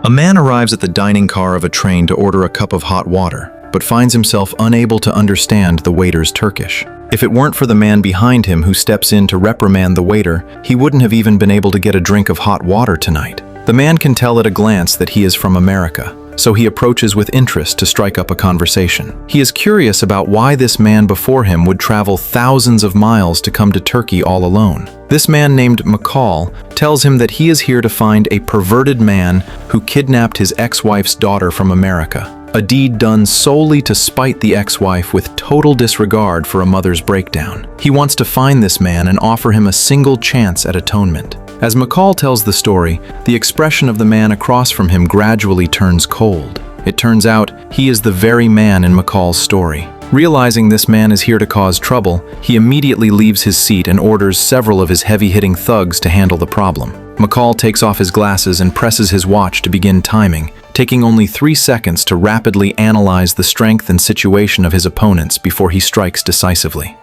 A man arrives at the dining car of a train to order a cup of hot water, but finds himself unable to understand the waiter's Turkish. If it weren't for the man behind him who steps in to reprimand the waiter, he wouldn't have even been able to get a drink of hot water tonight. The man can tell at a glance that he is from America, so he approaches with interest to strike up a conversation. He is curious about why this man before him would travel thousands of miles to come to Turkey all alone. This man named McCall tells him that he is here to find a perverted man who kidnapped his ex-wife's daughter from America, a deed done solely to spite the ex-wife with total disregard for a mother's breakdown. He wants to find this man and offer him a single chance at atonement. As McCall tells the story, the expression of the man across from him gradually turns cold. It turns out he is the very man in McCall's story. Realizing this man is here to cause trouble, he immediately leaves his seat and orders several of his heavy-hitting thugs to handle the problem. McCall takes off his glasses and presses his watch to begin timing, taking only 3 seconds to rapidly analyze the strength and situation of his opponents before he strikes decisively.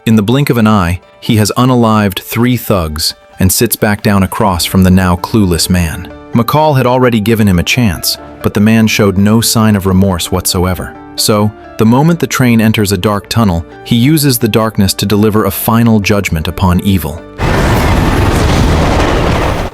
In the blink of an eye, he has unalived 3 thugs and sits back down across from the now clueless man. McCall had already given him a chance, but the man showed no sign of remorse whatsoever. So, the moment the train enters a dark tunnel, he uses the darkness to deliver a final judgment upon evil.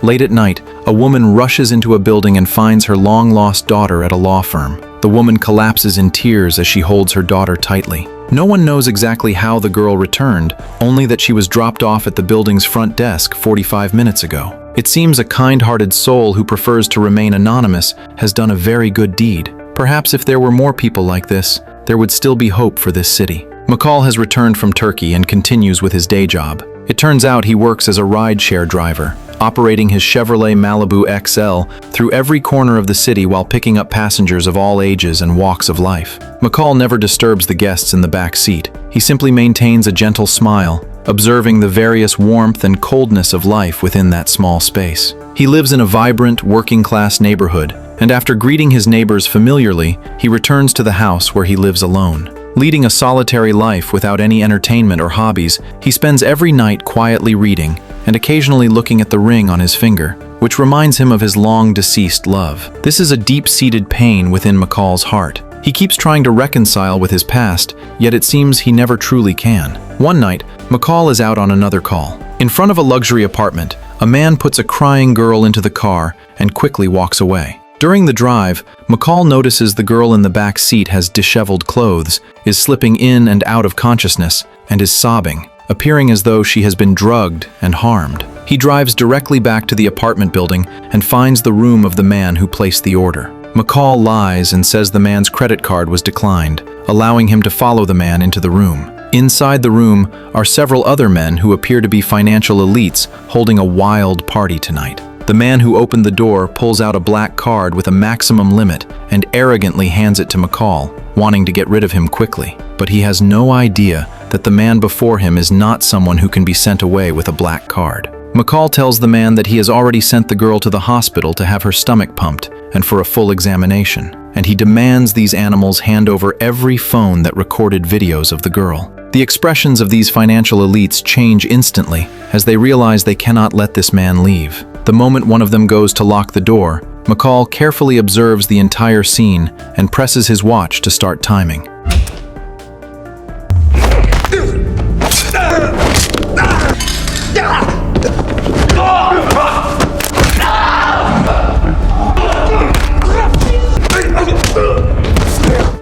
Late at night, a woman rushes into a building and finds her long-lost daughter at a law firm. The woman collapses in tears as she holds her daughter tightly. No one knows exactly how the girl returned, only that she was dropped off at the building's front desk 45 minutes ago. It seems a kind-hearted soul who prefers to remain anonymous has done a very good deed. Perhaps if there were more people like this, there would still be hope for this city. McCall has returned from Turkey and continues with his day job. It turns out he works as a rideshare driver, operating his Chevrolet Malibu XL through every corner of the city while picking up passengers of all ages and walks of life. McCall never disturbs the guests in the back seat. He simply maintains a gentle smile, observing the various warmth and coldness of life within that small space. He lives in a vibrant, working-class neighborhood, and after greeting his neighbors familiarly, he returns to the house where he lives alone. Leading a solitary life without any entertainment or hobbies, he spends every night quietly reading and occasionally looking at the ring on his finger, which reminds him of his long-deceased love. This is a deep-seated pain within McCall's heart. He keeps trying to reconcile with his past, yet it seems he never truly can. One night, McCall is out on another call. In front of a luxury apartment, a man puts a crying girl into the car and quickly walks away. During the drive, McCall notices the girl in the back seat has disheveled clothes, is slipping in and out of consciousness, and is sobbing, appearing as though she has been drugged and harmed. He drives directly back to the apartment building and finds the room of the man who placed the order. McCall lies and says the man's credit card was declined, allowing him to follow the man into the room. Inside the room are several other men who appear to be financial elites holding a wild party tonight. The man who opened the door pulls out a black card with a maximum limit and arrogantly hands it to McCall, wanting to get rid of him quickly. But he has no idea that the man before him is not someone who can be sent away with a black card. McCall tells the man that he has already sent the girl to the hospital to have her stomach pumped and for a full examination, and he demands these animals hand over every phone that recorded videos of the girl. The expressions of these financial elites change instantly as they realize they cannot let this man leave. The moment one of them goes to lock the door, McCall carefully observes the entire scene and presses his watch to start timing.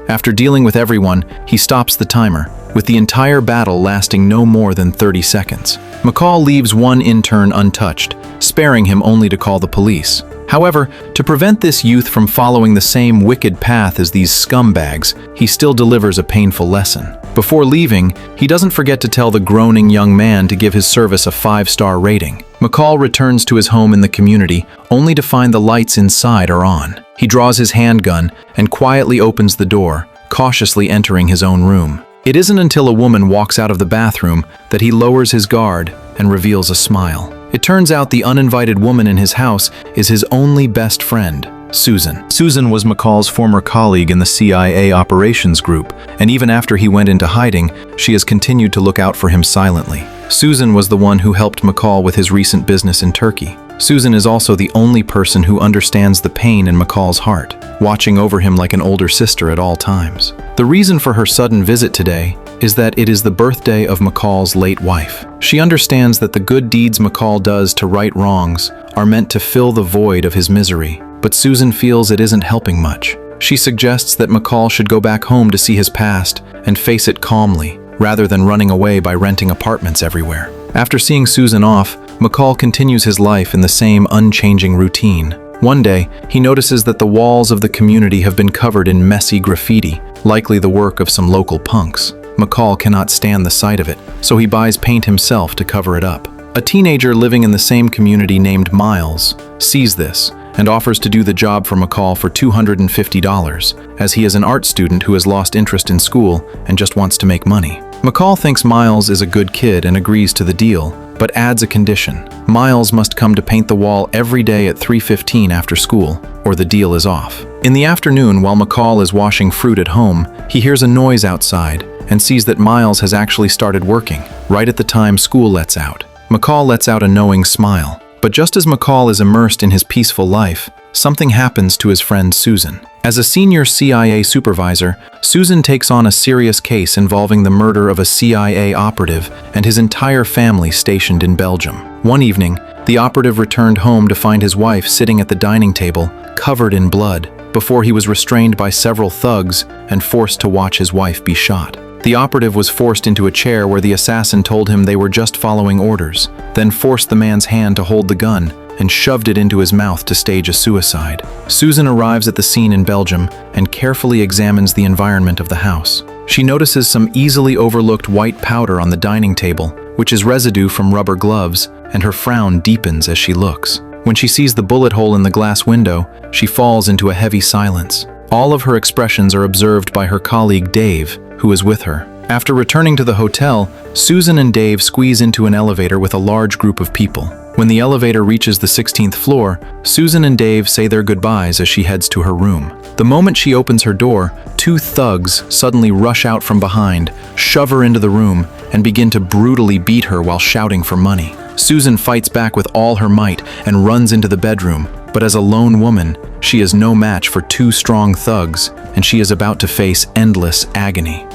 After dealing with everyone, he stops the timer, with the entire battle lasting no more than 30 seconds. McCall leaves one intern untouched, sparing him only to call the police. However, to prevent this youth from following the same wicked path as these scumbags, he still delivers a painful lesson. Before leaving, he doesn't forget to tell the groaning young man to give his service a 5-star rating. McCall returns to his home in the community, only to find the lights inside are on. He draws his handgun and quietly opens the door, cautiously entering his own room. It isn't until a woman walks out of the bathroom that he lowers his guard and reveals a smile. It turns out the uninvited woman in his house is his only best friend, Susan. Susan was McCall's former colleague in the CIA operations group, and even after he went into hiding, she has continued to look out for him silently. Susan was the one who helped McCall with his recent business in Turkey. Susan is also the only person who understands the pain in McCall's heart, watching over him like an older sister at all times. The reason for her sudden visit today is that it is the birthday of McCall's late wife. She understands that the good deeds McCall does to right wrongs are meant to fill the void of his misery, but Susan feels it isn't helping much. She suggests that McCall should go back home to see his past and face it calmly, rather than running away by renting apartments everywhere. After seeing Susan off, McCall continues his life in the same unchanging routine. One day, he notices that the walls of the community have been covered in messy graffiti, likely the work of some local punks. McCall cannot stand the sight of it, so he buys paint himself to cover it up. A teenager living in the same community named Miles sees this and offers to do the job for McCall for $250, as he is an art student who has lost interest in school and just wants to make money. McCall thinks Miles is a good kid and agrees to the deal, but adds a condition. Miles must come to paint the wall every day at 3:15 after school, or the deal is off. In the afternoon, while McCall is washing fruit at home, he hears a noise outside and sees that Miles has actually started working, right at the time school lets out. McCall lets out a knowing smile. But just as McCall is immersed in his peaceful life, something happens to his friend Susan. As a senior CIA supervisor, Susan takes on a serious case involving the murder of a CIA operative and his entire family stationed in Belgium. One evening, the operative returned home to find his wife sitting at the dining table, covered in blood, before he was restrained by several thugs and forced to watch his wife be shot. The operative was forced into a chair where the assassin told him they were just following orders, then forced the man's hand to hold the gun and shoved it into his mouth to stage a suicide. Susan arrives at the scene in Belgium and carefully examines the environment of the house. She notices some easily overlooked white powder on the dining table, which is residue from rubber gloves, and her frown deepens as she looks. When she sees the bullet hole in the glass window, she falls into a heavy silence. All of her expressions are observed by her colleague Dave, who is with her. After returning to the hotel, Susan and Dave squeeze into an elevator with a large group of people. When the elevator reaches the 16th floor, Susan and Dave say their goodbyes as she heads to her room. The moment she opens her door, two thugs suddenly rush out from behind, shove her into the room, and begin to brutally beat her while shouting for money. Susan fights back with all her might and runs into the bedroom, but as a lone woman, she is no match for two strong thugs, and she is about to face endless agony.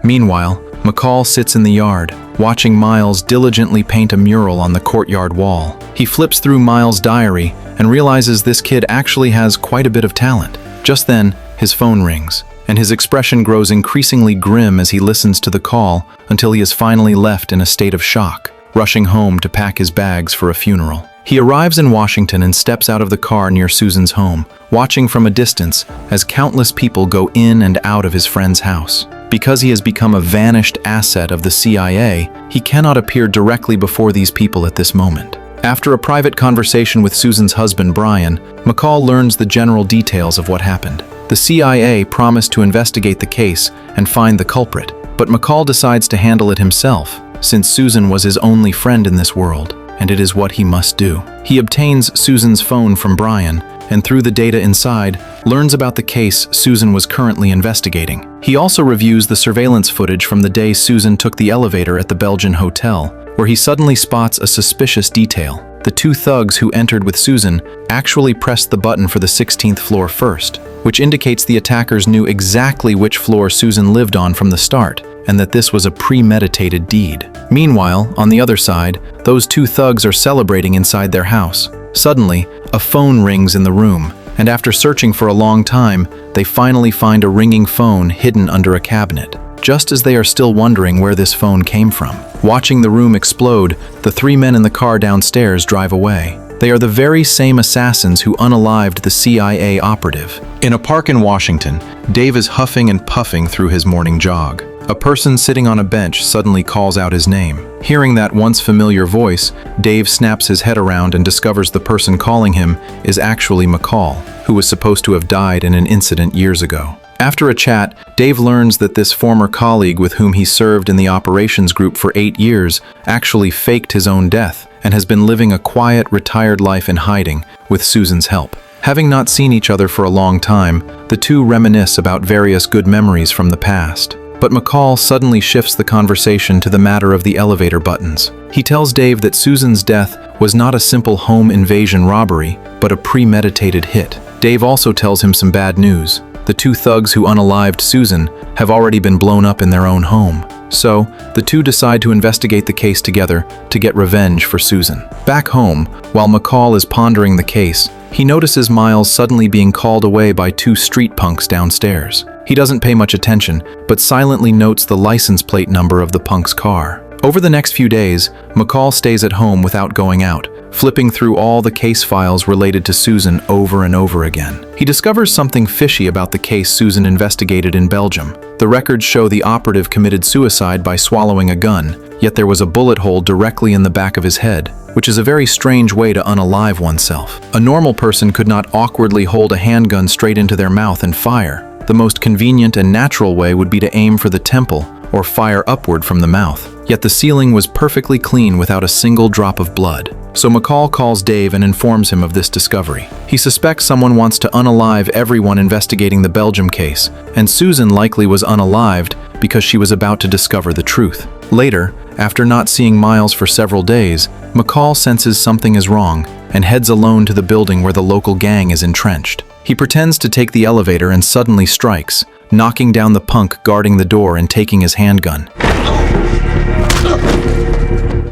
Meanwhile, McCall sits in the yard, watching Miles diligently paint a mural on the courtyard wall. He flips through Miles' diary and realizes this kid actually has quite a bit of talent. Just then, his phone rings, and his expression grows increasingly grim as he listens to the call until he is finally left in a state of shock, rushing home to pack his bags for a funeral. He arrives in Washington and steps out of the car near Susan's home, watching from a distance as countless people go in and out of his friend's house. Because he has become a vanished asset of the CIA, he cannot appear directly before these people at this moment. After a private conversation with Susan's husband, Brian, McCall learns the general details of what happened. The CIA promised to investigate the case and find the culprit, but McCall decides to handle it himself, since Susan was his only friend in this world, and it is what he must do. He obtains Susan's phone from Brian, and through the data inside, learns about the case Susan was currently investigating. He also reviews the surveillance footage from the day Susan took the elevator at the Belgian hotel, where he suddenly spots a suspicious detail. The two thugs who entered with Susan actually pressed the button for the 16th floor first, which indicates the attackers knew exactly which floor Susan lived on from the start, and that this was a premeditated deed. Meanwhile, on the other side, those two thugs are celebrating inside their house. Suddenly, a phone rings in the room, and after searching for a long time, they finally find a ringing phone hidden under a cabinet. Just as they are still wondering where this phone came from. Watching the room explode, the three men in the car downstairs drive away. They are the very same assassins who unalived the CIA operative. In a park in Washington, Dave is huffing and puffing through his morning jog. A person sitting on a bench suddenly calls out his name. Hearing that once familiar voice, Dave snaps his head around and discovers the person calling him is actually McCall, who was supposed to have died in an incident years ago. After a chat, Dave learns that this former colleague with whom he served in the operations group for 8 years actually faked his own death and has been living a quiet, retired life in hiding with Susan's help. Having not seen each other for a long time, the two reminisce about various good memories from the past. But McCall suddenly shifts the conversation to the matter of the elevator buttons. He tells Dave that Susan's death was not a simple home invasion robbery, but a premeditated hit. Dave also tells him some bad news. The two thugs who unalived Susan have already been blown up in their own home. So, the two decide to investigate the case together to get revenge for Susan. Back home, while McCall is pondering the case, he notices Miles suddenly being called away by two street punks downstairs. He doesn't pay much attention, but silently notes the license plate number of the punk's car. Over the next few days, McCall stays at home without going out, flipping through all the case files related to Susan over and over again. He discovers something fishy about the case Susan investigated in Belgium. The records show the operative committed suicide by swallowing a gun, yet there was a bullet hole directly in the back of his head, which is a very strange way to unalive oneself. A normal person could not awkwardly hold a handgun straight into their mouth and fire. The most convenient and natural way would be to aim for the temple or fire upward from the mouth. Yet the ceiling was perfectly clean without a single drop of blood. So McCall calls Dave and informs him of this discovery. He suspects someone wants to unalive everyone investigating the Belgium case, and Susan likely was unalived because she was about to discover the truth. Later, after not seeing Miles for several days, McCall senses something is wrong and heads alone to the building where the local gang is entrenched. He pretends to take the elevator and suddenly strikes, knocking down the punk guarding the door and taking his handgun.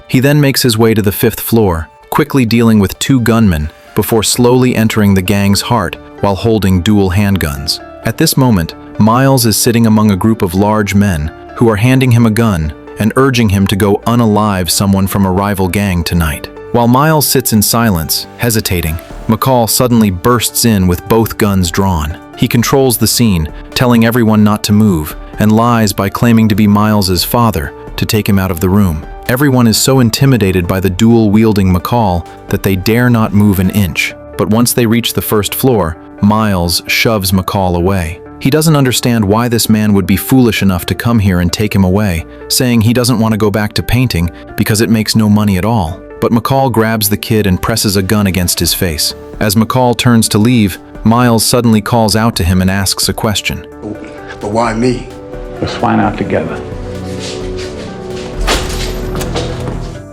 He then makes his way to the 5th floor, quickly dealing with two gunmen before slowly entering the gang's heart while holding dual handguns. At this moment, Miles is sitting among a group of large men who are handing him a gun and urging him to go unalive someone from a rival gang tonight. While Miles sits in silence, hesitating, McCall suddenly bursts in with both guns drawn. He controls the scene, telling everyone not to move, and lies by claiming to be Miles's father to take him out of the room. Everyone is so intimidated by the dual-wielding McCall that they dare not move an inch. But once they reach the 1st floor, Miles shoves McCall away. He doesn't understand why this man would be foolish enough to come here and take him away, saying he doesn't want to go back to painting because it makes no money at all. But McCall grabs the kid and presses a gun against his face. As McCall turns to leave, Miles suddenly calls out to him and asks a question. But why me? Let's find out together.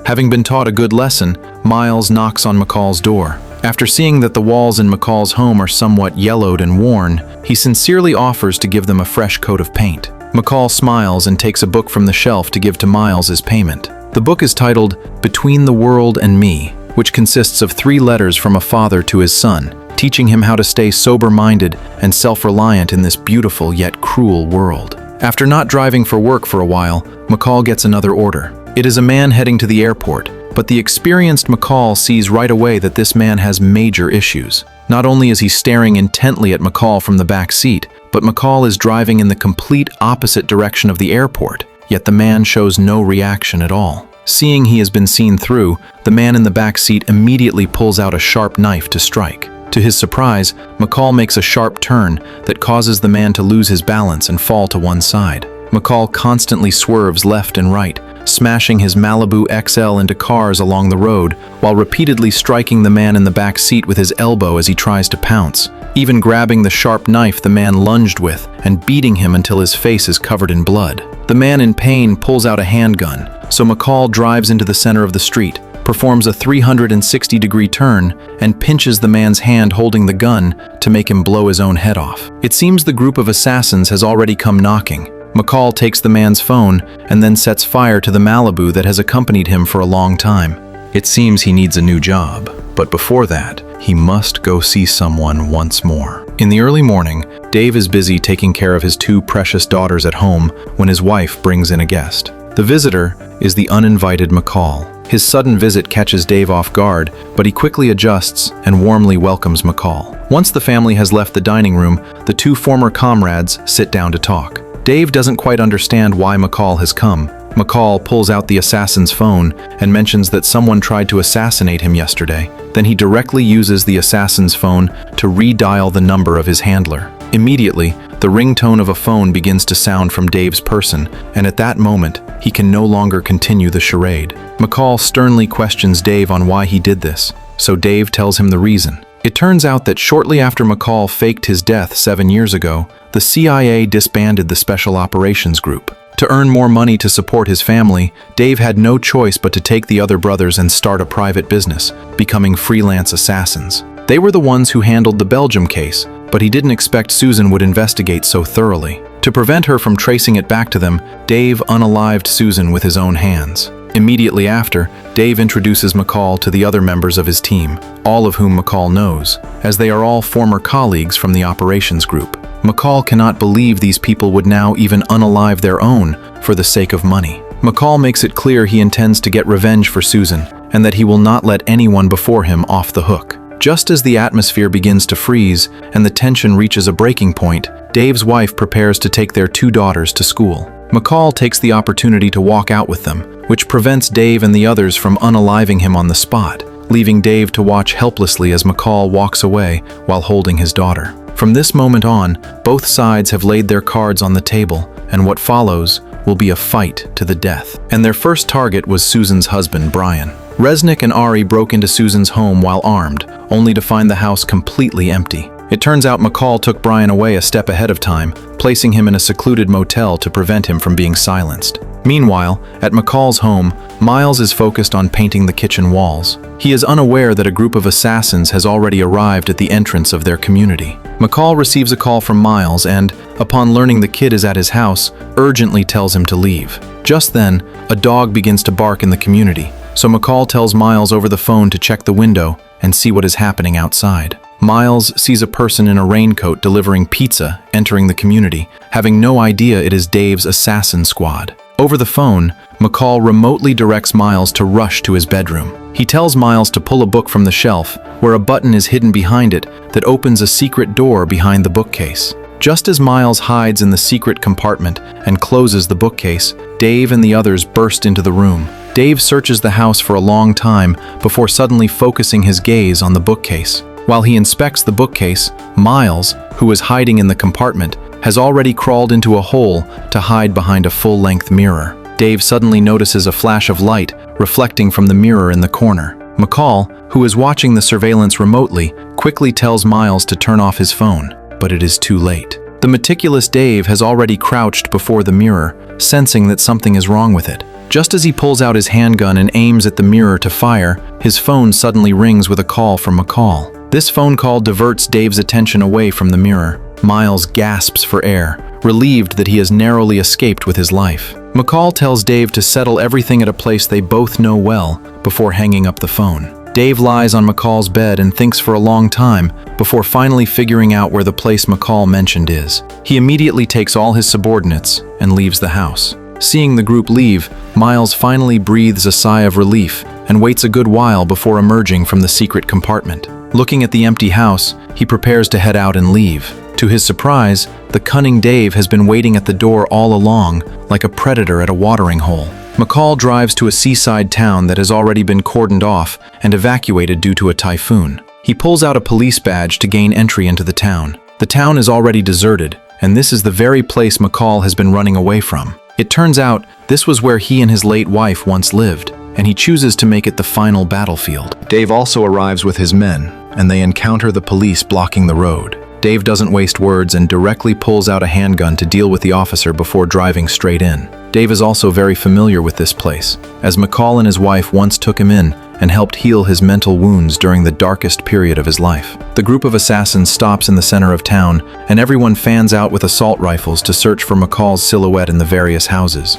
Having been taught a good lesson, Miles knocks on McCall's door. After seeing that the walls in McCall's home are somewhat yellowed and worn, he sincerely offers to give them a fresh coat of paint. McCall smiles and takes a book from the shelf to give to Miles as payment. The book is titled Between the World and Me, which consists of 3 letters from a father to his son, teaching him how to stay sober-minded and self-reliant in this beautiful yet cruel world. After not driving for work for a while, McCall gets another order. It is a man heading to the airport, but the experienced McCall sees right away that this man has major issues. Not only is he staring intently at McCall from the back seat, but McCall is driving in the complete opposite direction of the airport, yet the man shows no reaction at all. Seeing he has been seen through, the man in the back seat immediately pulls out a sharp knife to strike. To his surprise, McCall makes a sharp turn that causes the man to lose his balance and fall to one side. McCall constantly swerves left and right, smashing his Malibu XL into cars along the road, while repeatedly striking the man in the back seat with his elbow as he tries to pounce, even grabbing the sharp knife the man lunged with and beating him until his face is covered in blood. The man in pain pulls out a handgun, so McCall drives into the center of the street, performs a 360-degree turn, and pinches the man's hand holding the gun to make him blow his own head off. It seems the group of assassins has already come knocking. McCall takes the man's phone and then sets fire to the Malibu that has accompanied him for a long time. It seems he needs a new job, but before that, he must go see someone once more. In the early morning, Dave is busy taking care of his 2 precious daughters at home when his wife brings in a guest. The visitor is the uninvited McCall. His sudden visit catches Dave off guard, but he quickly adjusts and warmly welcomes McCall. Once the family has left the dining room, the 2 former comrades sit down to talk. Dave doesn't quite understand why McCall has come. McCall pulls out the assassin's phone and mentions that someone tried to assassinate him yesterday. Then he directly uses the assassin's phone to redial the number of his handler. Immediately, the ringtone of a phone begins to sound from Dave's person, and at that moment, he can no longer continue the charade. McCall sternly questions Dave on why he did this, so Dave tells him the reason. It turns out that shortly after McCall faked his death 7 years ago, the CIA disbanded the Special Operations Group. To earn more money to support his family, Dave had no choice but to take the other brothers and start a private business, becoming freelance assassins. They were the ones who handled the Belgium case, but he didn't expect Susan would investigate so thoroughly. To prevent her from tracing it back to them, Dave unalived Susan with his own hands. Immediately after, Dave introduces McCall to the other members of his team, all of whom McCall knows, as they are all former colleagues from the operations group. McCall cannot believe these people would now even unalive their own for the sake of money. McCall makes it clear he intends to get revenge for Susan, and that he will not let anyone before him off the hook. Just as the atmosphere begins to freeze and the tension reaches a breaking point, Dave's wife prepares to take their 2 daughters to school. McCall takes the opportunity to walk out with them, which prevents Dave and the others from unaliving him on the spot, leaving Dave to watch helplessly as McCall walks away while holding his daughter. From this moment on, both sides have laid their cards on the table, and what follows will be a fight to the death. And their first target was Susan's husband, Brian. Resnick and Ari broke into Susan's home while armed, only to find the house completely empty. It turns out McCall took Brian away a step ahead of time, placing him in a secluded motel to prevent him from being silenced. Meanwhile, at McCall's home, Miles is focused on painting the kitchen walls. He is unaware that a group of assassins has already arrived at the entrance of their community. McCall receives a call from Miles and, upon learning the kid is at his house, urgently tells him to leave. Just then, a dog begins to bark in the community, so McCall tells Miles over the phone to check the window and see what is happening outside. Miles sees a person in a raincoat delivering pizza entering the community, having no idea it is Dave's assassin squad. Over the phone, McCall remotely directs Miles to rush to his bedroom. He tells Miles to pull a book from the shelf, where a button is hidden behind it that opens a secret door behind the bookcase. Just as Miles hides in the secret compartment and closes the bookcase, Dave and the others burst into the room. Dave searches the house for a long time before suddenly focusing his gaze on the bookcase. While he inspects the bookcase, Miles, who is hiding in the compartment, has already crawled into a hole to hide behind a full-length mirror. Dave suddenly notices a flash of light reflecting from the mirror in the corner. McCall, who is watching the surveillance remotely, quickly tells Miles to turn off his phone, but it is too late. The meticulous Dave has already crouched before the mirror, sensing that something is wrong with it. Just as he pulls out his handgun and aims at the mirror to fire, his phone suddenly rings with a call from McCall. This phone call diverts Dave's attention away from the mirror. Miles gasps for air, relieved that he has narrowly escaped with his life. McCall tells Dave to settle everything at a place they both know well before hanging up the phone. Dave lies on McCall's bed and thinks for a long time before finally figuring out where the place McCall mentioned is. He immediately takes all his subordinates and leaves the house. Seeing the group leave, Miles finally breathes a sigh of relief and waits a good while before emerging from the secret compartment. Looking at the empty house, he prepares to head out and leave. To his surprise, the cunning Dave has been waiting at the door all along, like a predator at a watering hole. McCall drives to a seaside town that has already been cordoned off and evacuated due to a typhoon. He pulls out a police badge to gain entry into the town. The town is already deserted, and this is the very place McCall has been running away from. It turns out this was where he and his late wife once lived, and he chooses to make it the final battlefield. Dave also arrives with his men, and they encounter the police blocking the road. Dave doesn't waste words and directly pulls out a handgun to deal with the officer before driving straight in. Dave is also very familiar with this place, as McCall and his wife once took him in and helped heal his mental wounds during the darkest period of his life. The group of assassins stops in the center of town, and everyone fans out with assault rifles to search for McCall's silhouette in the various houses.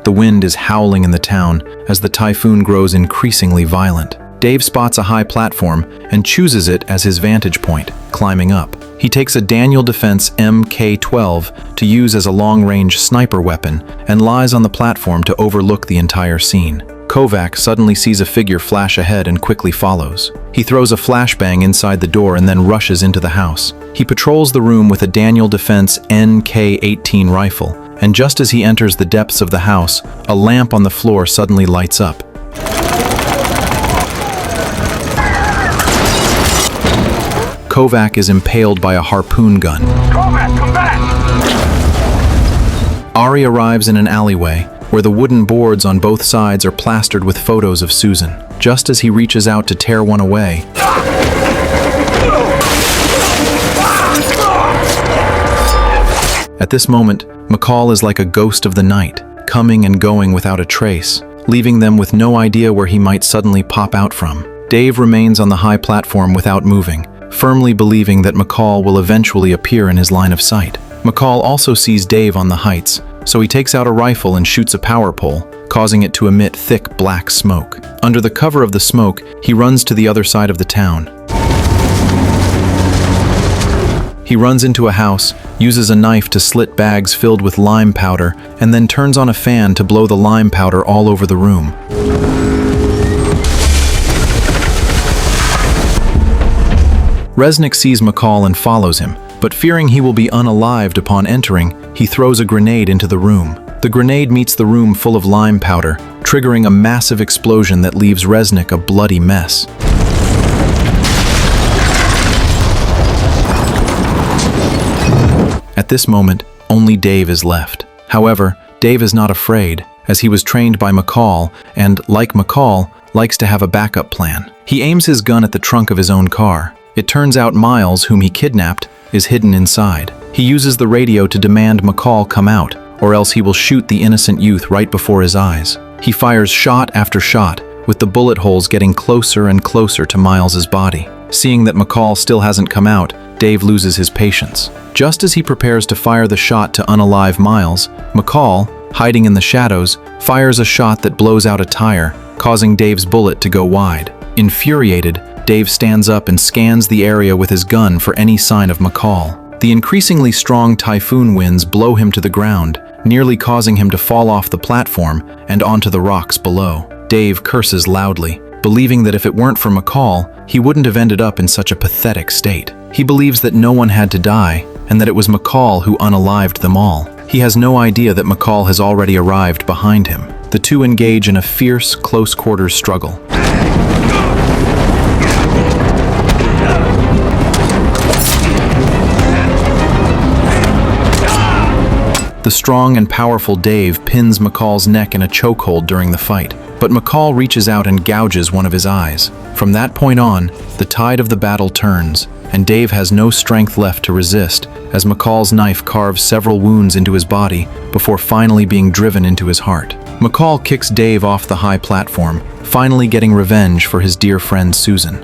The wind is howling in the town as the typhoon grows increasingly violent. Dave spots a high platform and chooses it as his vantage point, climbing up. He takes a Daniel Defense MK-12 to use as a long-range sniper weapon and lies on the platform to overlook the entire scene. Kovac suddenly sees a figure flash ahead and quickly follows. He throws a flashbang inside the door and then rushes into the house. He patrols the room with a Daniel Defense NK-18 rifle, and just as he enters the depths of the house, a lamp on the floor suddenly lights up. Kovac is impaled by a harpoon gun. Kovac, come back! Ari arrives in an alleyway, where the wooden boards on both sides are plastered with photos of Susan. Just as he reaches out to tear one away, at this moment, McCall is like a ghost of the night, coming and going without a trace, leaving them with no idea where he might suddenly pop out from. Dave remains on the high platform without moving, firmly believing that McCall will eventually appear in his line of sight. McCall also sees Dave on the heights, so he takes out a rifle and shoots a power pole, causing it to emit thick black smoke. Under the cover of the smoke, he runs to the other side of the town. He runs into a house, uses a knife to slit bags filled with lime powder, and then turns on a fan to blow the lime powder all over the room. Resnick sees McCall and follows him, but fearing he will be unalived upon entering, he throws a grenade into the room. The grenade meets the room full of lime powder, triggering a massive explosion that leaves Resnick a bloody mess. At this moment, only Dave is left. However, Dave is not afraid, as he was trained by McCall and, like McCall, likes to have a backup plan. He aims his gun at the trunk of his own car. It turns out Miles, whom he kidnapped, is hidden inside. He uses the radio to demand McCall come out, or else he will shoot the innocent youth right before his eyes. He fires shot after shot, with the bullet holes getting closer and closer to Miles's body. Seeing that McCall still hasn't come out, Dave loses his patience. Just as he prepares to fire the shot to unalive Miles, McCall, hiding in the shadows, fires a shot that blows out a tire, causing Dave's bullet to go wide. Infuriated, Dave stands up and scans the area with his gun for any sign of McCall. The increasingly strong typhoon winds blow him to the ground, nearly causing him to fall off the platform and onto the rocks below. Dave curses loudly, believing that if it weren't for McCall, he wouldn't have ended up in such a pathetic state. He believes that no one had to die, and that it was McCall who unalived them all. He has no idea that McCall has already arrived behind him. The two engage in a fierce, close-quarters struggle. The strong and powerful Dave pins McCall's neck in a chokehold during the fight, but McCall reaches out and gouges one of his eyes. From that point on, the tide of the battle turns, and Dave has no strength left to resist, as McCall's knife carves several wounds into his body before finally being driven into his heart. McCall kicks Dave off the high platform, finally getting revenge for his dear friend Susan.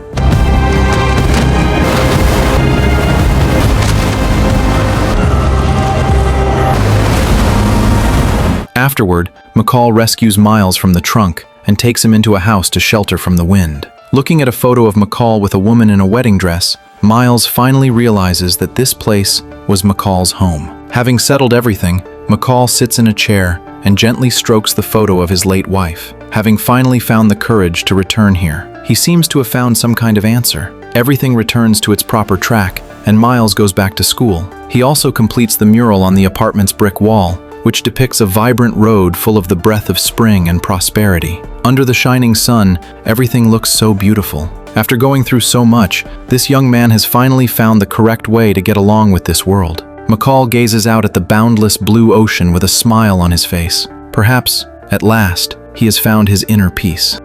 Afterward, McCall rescues Miles from the trunk and takes him into a house to shelter from the wind. Looking at a photo of McCall with a woman in a wedding dress, Miles finally realizes that this place was McCall's home. Having settled everything, McCall sits in a chair and gently strokes the photo of his late wife. Having finally found the courage to return here, he seems to have found some kind of answer. Everything returns to its proper track, and Miles goes back to school. He also completes the mural on the apartment's brick wall, which depicts a vibrant road full of the breath of spring and prosperity. Under the shining sun, everything looks so beautiful. After going through so much, this young man has finally found the correct way to get along with this world. McCall gazes out at the boundless blue ocean with a smile on his face. Perhaps, at last, he has found his inner peace.